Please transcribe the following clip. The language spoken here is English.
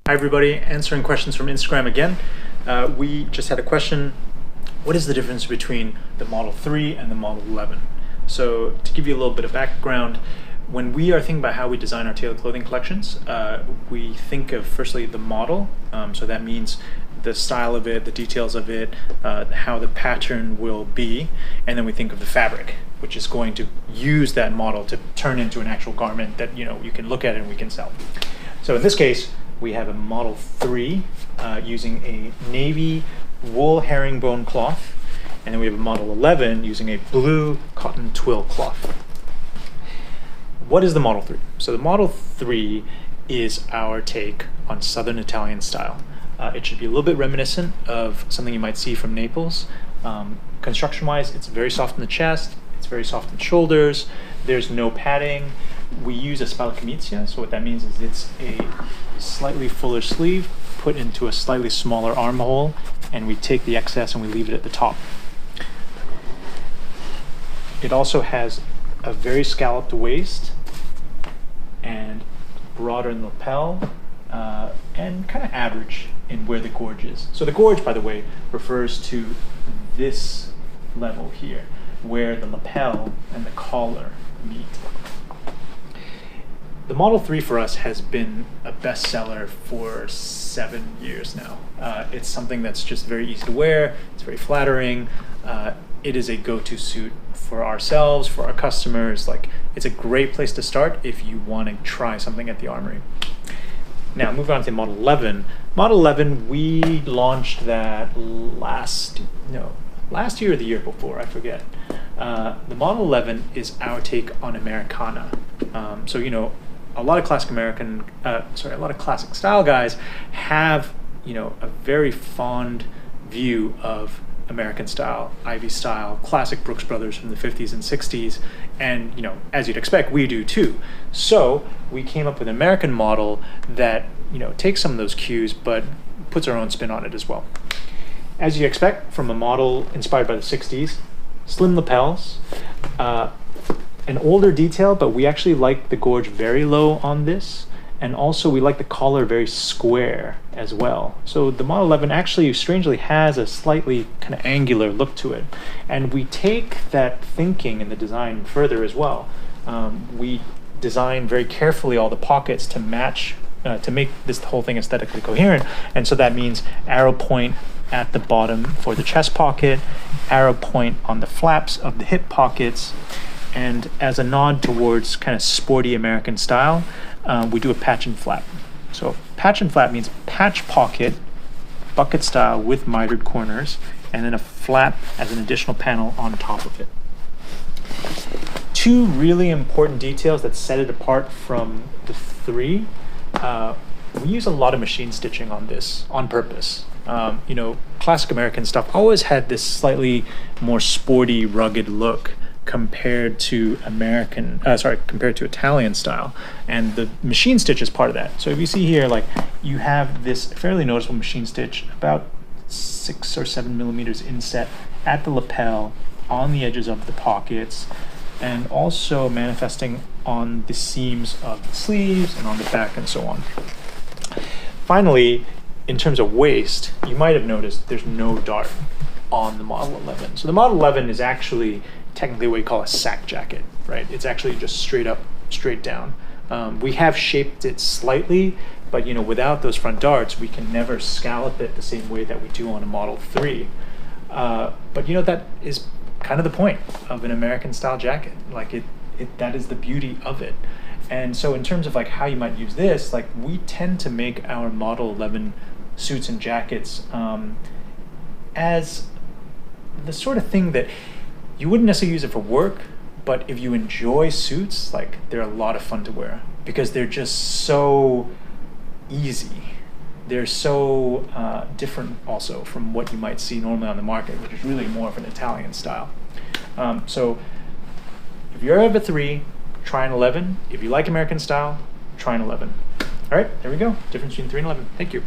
Hi everybody, answering questions from Instagram again. We just had a question, what is the difference between the Model 3 and the Model 11? So to give you a little bit of background, when we are thinking about how we design our tailored clothing collections, we think of firstly the model, so that means the style of it, the details of it, how the pattern will be, and then we think of the fabric, which is going to use that model to turn into an actual garment that you can look at and we can sell. So in this case, we have a Model 3 using a navy wool herringbone cloth, and then we have a Model 11 using a blue cotton twill cloth. What is the Model 3? So the Model 3 is our take on Southern Italian style. It should be a little bit reminiscent of something you might see from Naples. Construction-wise, it's very soft in the chest, it's very soft in the shoulders, there's no padding. We use a spalla camicia, so what that means is it's a slightly fuller sleeve put into a slightly smaller armhole, and we take the excess and we leave it at the top. It also has a very scalloped waist and broader in the lapel, and kind of average in where the gorge is. So the gorge, by the way, refers to this level here, where the lapel and the collar meet. The Model 3 for us has been a bestseller for 7 years now. It's something that's just very easy to wear, it's very flattering, it is a go-to suit for ourselves, for our customers. It's a great place to start if you want to try something at the Armoury. Now, moving on to Model 11. Model 11, we launched that last year or the year before, I forget. The Model 11 is our take on Americana. A lot of a lot of classic style guys have, a very fond view of American style, Ivy style, classic Brooks Brothers from the 50s and 60s, and as you'd expect, we do too. So we came up with an American model that takes some of those cues but puts our own spin on it as well. As you expect from a model inspired by the 60s, slim lapels, an older detail, but we actually like the gorge very low on this, and also we like the collar very square as well. So the Model 11 actually strangely has a slightly kind of angular look to it, and we take that thinking in the design further as well. We design very carefully all the pockets to match, to make this whole thing aesthetically coherent, and so that means arrow point at the bottom for the chest pocket, arrow point on the flaps of the hip pockets, and as a nod towards kind of sporty American style, we do a patch and flap. So patch and flap means patch pocket, bucket style with mitered corners, and then a flap as an additional panel on top of it. Two really important details that set it apart from the 3. We use a lot of machine stitching on this on purpose. Classic American stuff always had this slightly more sporty, rugged look compared to Italian style, and the machine stitch is part of that. So if you see here, you have this fairly noticeable machine stitch about 6 or 7 millimeters inset at the lapel, on the edges of the pockets, and also manifesting on the seams of the sleeves and on the back and so on. Finally, in terms of waist, you might have noticed there's no dart on the Model 11. So the Model 11 is actually technically what we call a sack jacket, right? It's actually just straight up, straight down. We have shaped it slightly, but without those front darts, we can never scallop it the same way that we do on a Model 3. But that is kind of the point of an American style jacket. That is the beauty of it. And so in terms of how you might use this, we tend to make our Model 11 suits and jackets as the sort of thing that you wouldn't necessarily use it for work, but if you enjoy suits, they're a lot of fun to wear because they're just so easy. They're so different also from what you might see normally on the market, which is really more of an Italian style. So if you're of a 3, try an 11. If you like American style, try an 11. All right, there we go. Difference between 3 and 11. Thank you.